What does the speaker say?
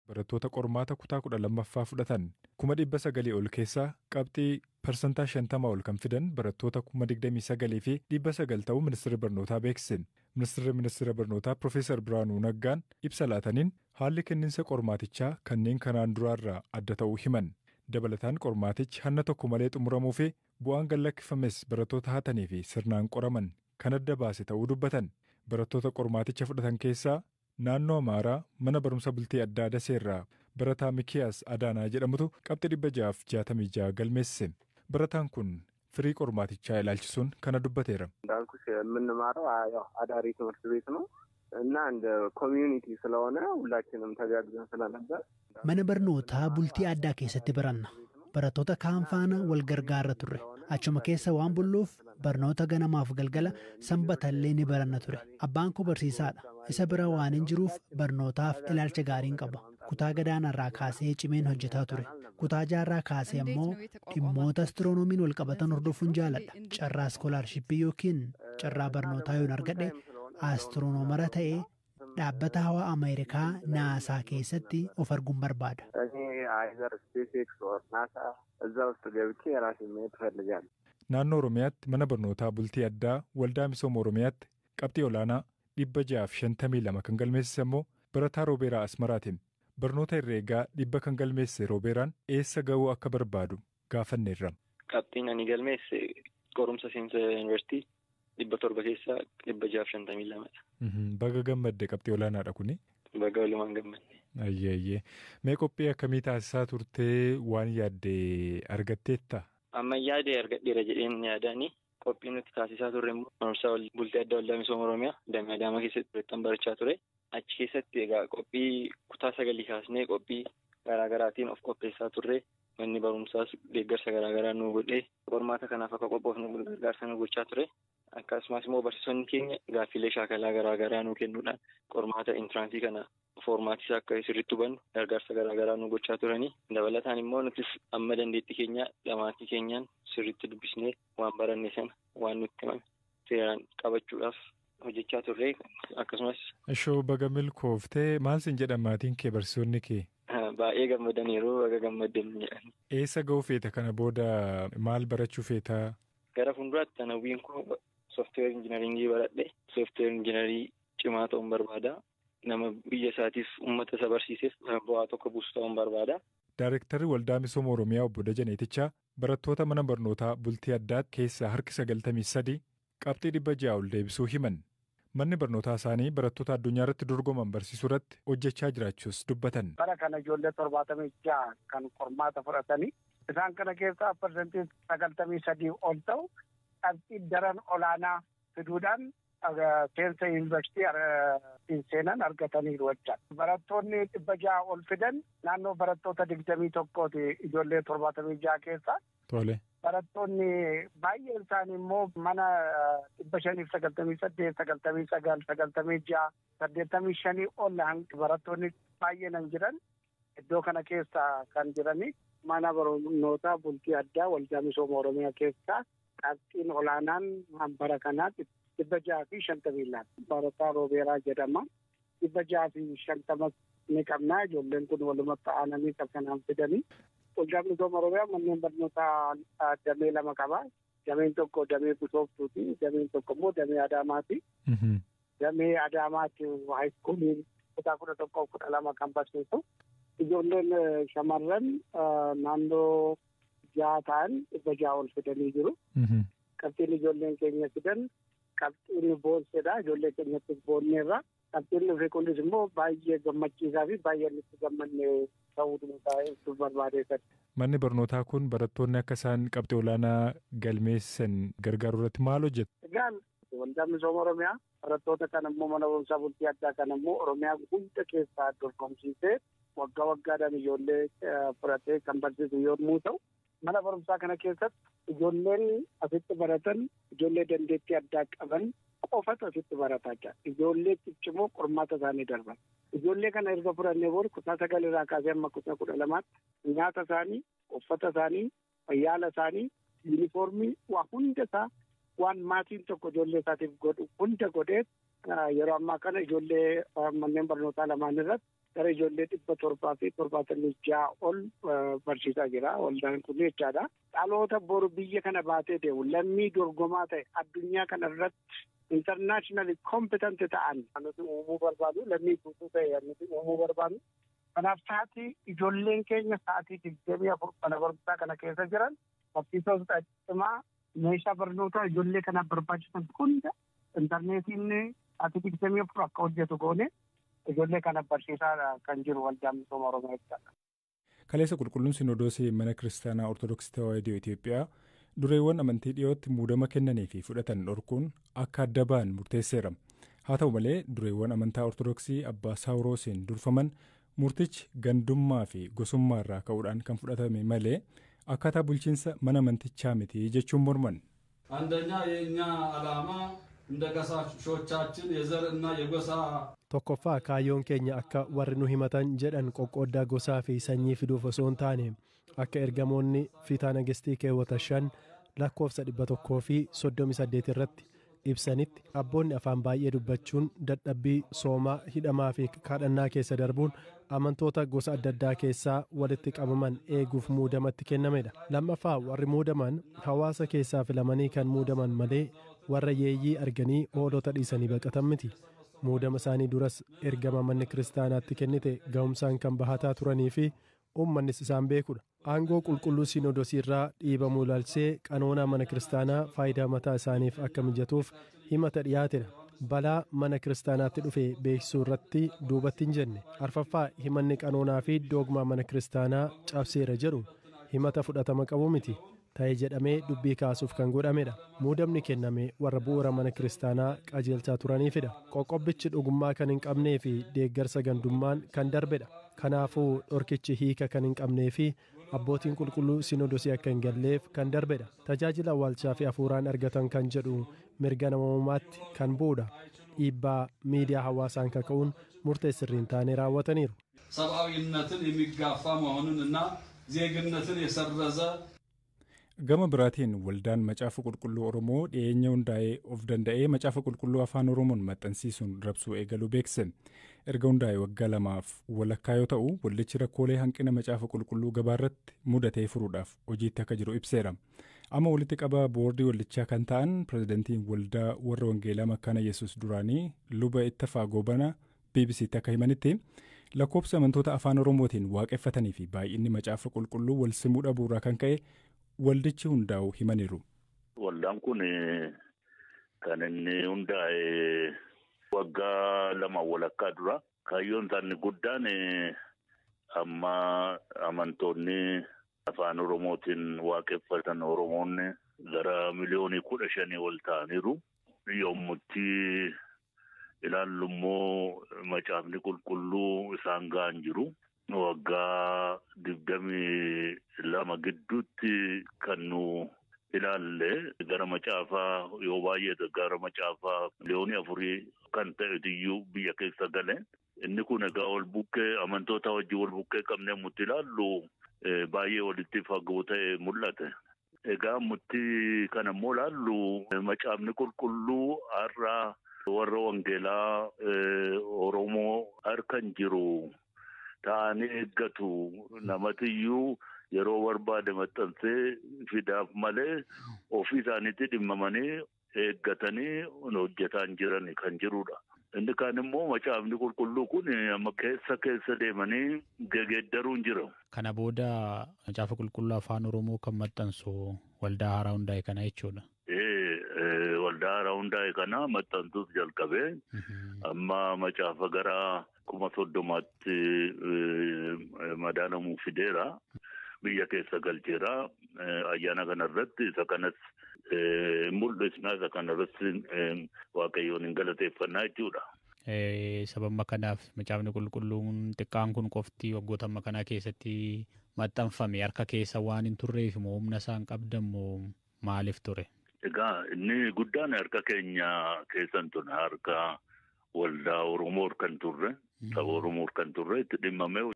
Barattoota qormaata kutaa 12ffaa fudhatan 900 ol keessaa qabxii parsantaa 50 ol kan fidan barattoota 29,000 fi 900 ta'uu ministeerri barnootaa beeksise. Ministeera barnootaa Profeesar Biraanuu Naggaan ibsa laataniin haalli kenniinsa qormaatichaa kanneen kanaan duraarraa adda ta'uu himan. Dabalataan qormaatichi hanna tokko malee xumuramuu fi bu'aan gallakkifames barattoota hatanii fi sirnaan qoraman kan adda baase ta'uu dubbatan. Barattoota qormaaticha fudhatan keessaa naannoo Amaaraa mana barumsa bultii addaa Daseerraa barataa Mikiyaas Adaanaa jedhamutu qabxii 666 galmeessise. Barataan kun firii qormaatichaa ilaalchisuun kana dubbateera. እንዳልኩሽ የምንማረው ያው አዳሪ ትምህርት ቤት ነው እና እንደ ኮሚዩኒቲ ስለሆነ ሁላችንም ተጋግዘን ስለነበር mana barnootaa bultii addaa keessatti baranna. Barattoota kaan faana wal gargaarra turre. Achuma keessa waan bulluuf barnoota ganamaaf galgala sanbatallee ni baranna ture. Abbaan koo barsiisaadha. Isa bira waan hin jiruuf barnootaaf ilaalcha gaariin qaba. Kutaa gadaanarraa kaasee cimeen hojjetaa ture. Kutaa jaarraa kaasee ammoo dhimmoota astiroonomiin wal qabatan hordofuun jaaladha. Carraa iskoolaarshippii yookiin carraa barnootaa yoon argadhe astiroonomara ta'ee dhaabbata hawaa Ameerikaa naasaa keessatti of arguun barbaada. Naannoo Oromiyaatti mana barnootaa bultii addaa waldaa misooma Oromiyaatti qabxii olaanaa 652 kan galmeessise immoo barataa Roobeeraa Asmaraatiin. Barnoota herreegaa 100 kan galmeessise Roobeeraan eessa ga'uu akka barbaadu gaafanneerra. Qabxiin ani galmeesse qorumsa seensa yuunivarsiitii 700 keessaa 652dha. Baga gammadde qabxii olaanaadha kuni. Baga walumaan gammadde. Ayyeeyyee. Mee qophii akkamii taasisaa turtee waan yaadde argatteetta? Amma yaadee argadheera jedheen yaadanii qophii nuti taasisaa turre immoo barumsa bultii addaa waldaa misooma Oromiyaa damee Adaamaa keessatti turettan barachaa ture. Achi keessatti egaa qophii kutaa 9 kaasnee qophii garaagaraatiin of qopheessaa turre. Manni barumsaas deeggarsa garaagaraa nu godhee qormaata kanaaf akka qophoofnu gargaarsa nu gochaa ture. Akkasumas immoo barsiisonni keenya gaaffiilee shaakalaa garaagaraa nu kennuudhaan qormaata intiraansii kana foormaatisaa akka sirriitti hubannu gargaarsa garaagaraa nu gochaa turanii. Dabalataan immoo nutis amma dandeettii keenya dhamaatii keenyaan sirriitti dubbisnee waan baranne sana waan nutti himame seeraan qabachuudhaaf hojjechaa turre. Akkasumas. Ishoo baga milkooftee maal sin jedhan maatiin kee barsiisonni kee? Baay'ee gammadaniiru baga gammaddan jedhan. Eessa ga'uu feeta kana booda maal barachuu feeta? Gara fuulduraatti hawwiin koo sooftiweer injiinaringii baradhe sooftiweer injiinarii cimaa ta'uun barbaada. Nama biyya isaatiif uummata isa barsiiseef bu'aa tokko buusu ta'uun barbaada. Daareektarri waldaa misooma Oromiyaa obbo Dajaneetichaa barattoota mana barnootaa bultii addaa keessaa harki 93 qabxii 600 ol deebisuu himan. Manni barnootaa isaanii barattoota addunyaa irratti dorgoman barsiisuu irratti hojjechaa jiraachuus dubbatan. Bara kana ijoollee 76 kan qormaata fudhatanii isaan kana keessaa parsantii 93 ol ta'u qabxii daran olaanaa fiduudhaan seensa yuunivarsiitii seenan argataniiru jecha. Barattoonni 600 ol fidan naannoo barattoota 21ti ijoollee 76 keessaa. Tole. Barattoonni baay'een isaanii immoo mana 598, 99, 96, 85 ol barattoonni baay'een jiran iddoo kana keessa kan jiranii mana barnootaa bultii addaa waldaa misooma Oromiyaa keessaa qabxiin olaanaan bara kanaatti 652. Barataa Roobeeraa jedhama. 650 ni qabnaa. Ijoolleen kun walumatti aananii kanaan fidanii. Waldaan misooma Oromiyaa manneen barnootaa damee 2 qaba. Dameen tokko damee Busooftuuti. Dameen tokko immoo damee Adaamaati. Damee Adaamaatti haayiskuulii kutaa 11-12 kan barsiisu. Ijoolleen shamarran naannoo 6 ta'an 600 ol fidanii jiru. Qabxiin ijoolleen keenya fidan qabxiin boonsedha. Ijoollee keenyattis boonneerra. Qabxiin dhufee kunis immoo baay'ee gammachiisaa fi baay'ee nutti gammanne ta'uu ibsuuf barbaadeessa. Manni barnootaa kun barattoonni akka isaan qabxii olaanaa galmeessan gargaaruu irratti maal hojjeta? Egaan waldaan misooma Oromiyaa barattoota kana immoo mana barumsaa bultii addaa kana immoo Oromiyaa hunda keessaa dorgomsiisee waggaa waggaadhaan ijoollee fudhatee kan barsiisu yommuu ta'u, mana barumsaa kana keessatti ijoolleen asitti baratan ijoollee dandeettii addaa qaban qofatu asitti barataa jira. Ijoollee ciccimoo qormaata isaanii darban. Ijoollee kana erga fudhannee booda kutaa 9 irraa kaasee amma kutaa 12tti nyaata isaanii, uffata isaanii, fayyaala isaanii, yuunifoormii waa hunda isaa waan maatiin tokko ijoollee isaatiif godhu hunda godhee yeroo ammaa kana ijoollee manneen barnootaa lamaan irratti gara ijoollee 776 ol barsiisaa jira. Waldaan kun jechaadha. Dhaloota boru biyya kana baatee deemu lammii dorgomaa ta'e addunyaa kana irratti internationally competent ta'an nuti uumuu barbaadu, lammii guutuu ta'e nuti uumuu barbaadu. Kanaaf sa'aatii ijoolleen keenya sa'aatii 24 mana barumsaa kana keessa jiran barsiisota cimaa meeshaa barnootaa ijoollee kanaaf barbaachisan hunda intarneetiin sa'aatii 24 akka hojjetu goone ijoollee kanaaf barsiisaa kan jiru waldaan misooma Oromiyaa jechuudha. Kaleessa qulqulluun Sinodoosii mana Kiristaanaa Ortodoksii Tawaahidoo Itoophiyaa dureewwan amantii dhiyootti muudama kennanii fi fudhatan dhorkuun akka adda ba'an murteesseera. Haa ta'u malee dureewwan amantaa Ortodoksii Abbaa Saawuroosiin durfaman murtichi gandummaa fi gosummaa irraa ka'uudhaan kan fudhatame malee akkaataa bulchiinsa mana amantichaa miti jechuun morman. አንደኛ የኛ ዓላማ እንደ ገሳሾቻችን የዘርና የጎሳ tokkoffaa kaayyoon keenya akka warri nu himatan jedhan qoqqooddaa gosaa fi sanyii fiduuf osoo hin taane akka ergamoonni fitaa nagestii keewwata 5 lakkoofsa 138 irratti ibsanitti abboonni afaan baay'ee dubbachuun dadhabbii soomaa hidhamaa fi kadhannaa keessa darbuun amantoota gosa adda addaa keessaa walitti qabaman eeguuf muudamatti kennamedha. Lammaffaa warri muudaman hawaasa keessaa filamanii kan muudaman malee warra yeeyyii arganii hoolota dhiisanii baqatan miti. Muudama isaanii duras ergama manni kiristaanaatti kennite ga'umsaan kan bahataa turanii fi uummannis isaan beekudha. Aangoo qulqulluu Sinodoosii irraa dhiibamuu ilaalchisee qanoonaa mana kiristaanaa faayidaa mataa isaaniif akka mijatuuf himata dhiyaatedha. Balaa mana kiristaanaatti dhufe beeksisuu irratti duubatti hin jenne. Arfaffaa himanni qanoonaa fi doogmaa mana kiristaanaa cabseera jedhu himata fudhatama qabu miti. Ta'ee jedhamee dubbii kaasuuf kan godhamedha. Muudamni kenname warra bu'uura mana kiristaanaa qajeelchaa turaniifidha. Qoqqobbichi dhugummaa kan hin qabnee fi deeggarsa gandummaan kan darbedha. Kanaafuu dhorkichi hiika kan hin qabnee fi abbootiin qulqulluu Sinodoosii akka hin galleef kan darbedha. Tajaajila awwaalchaa fi hafuuraan argatan kan jedhu mirga namummaatti kan bu'udha. Dhiibbaa miidiyaa hawaasaan kaka'uun murteessirriin taane raawwataniiru. ሰብአዊነትን የሚጋፋ መሆኑንና ዜግነትን የሰረዘ Gama biraatiin waldaan macaafa qulqulluu Oromoo dhiyeenya hundaa'ee of danda'ee macaafa qulqulluu afaan Oromoon maxxansiisuun rabsuu eegaluu beekse. Erga hundaa'ee waggaa 2 walakkaa yoo ta'u waldichi rakkoolee hanqina macaafa qulqulluu gabaarratti mudatee furuudhaaf hojiitti akka jiru ibseera. Amma walitti qabaa boordii waldichaa kan ta'an pirezidantiin waldaa warra wangeelaa Makkaana Yesuus duraanii luba Ittafaa Goobana BBC'tti akka himanitti lakkoofsa amantoota afaan Oromootiin waaqeffatanii fi baay'inni macaafa qulqulluu wal simuu dhabuurraa kan ka'e waldichi hundaa'u himaniiru. Waldaan kun kan inni hundaa'e waggaa 2 walakkaa dura. Kaayyoon isaanii guddaan amma amantoonni afaan Oromootiin waaqeffatan Oromoonni gara miliyoonii 15 ol ta'aniiru. Yommutti ilaallu immoo macaafni qulqulluu isaan ga'an jiru. Waggaa 22 gidduutti kan nu ilaalle gara macaafaa yoo baay'ee gara macaafaa miliyoonii 4 kan ta'eetiyyuu biyya keessa gale. Inni kun egaa ol bukkee amantoota wajjin wal bukkee qabnee mutti ilaallu baay'ee walitti fagoo ta'e mul'ate. Egaa mutti kana immoo ilaallu macaafni qulqulluu har'a warra wangeelaa Oromoo harkan jiru. Ta'anii eeggatu namatiyyuu yeroo barbaade maxxansee fidaaf malee ofii isaaniitti dhimmamanii eeggatanii hojjetaa jiran kan jirudha. Inni kaan immoo macaafni qulqulluu kun amma keessa deemanii geeddaruun jira. Kana booda macaafa qulqulluu afaan Oromoo kan maxxansu waldaa haaraa hundaa'e kana jechuudha. Waldaa haaraa hundaa'e kana maxxansuuf jalqabee amma macaafa gara 30,000tti madaalamu fideera. Biyya keessa galcheera. Ayyaana kanarratti isa kanas mul'isna isa kanarratti waaqayyoon hin galateeffannaa jechuudha. Sababa kanaaf macaafni qulqulluun xiqqaan kun qofti waggoota amma kanaa keessatti maxxanfame harka keessa waan hin turreef moo humna isaan qabdan moo maaliif ture? Egaa inni guddaan harka keenya keessan ture harka waldaa Oromoo kan turre saba Oromoo kan turre itti dhimmamee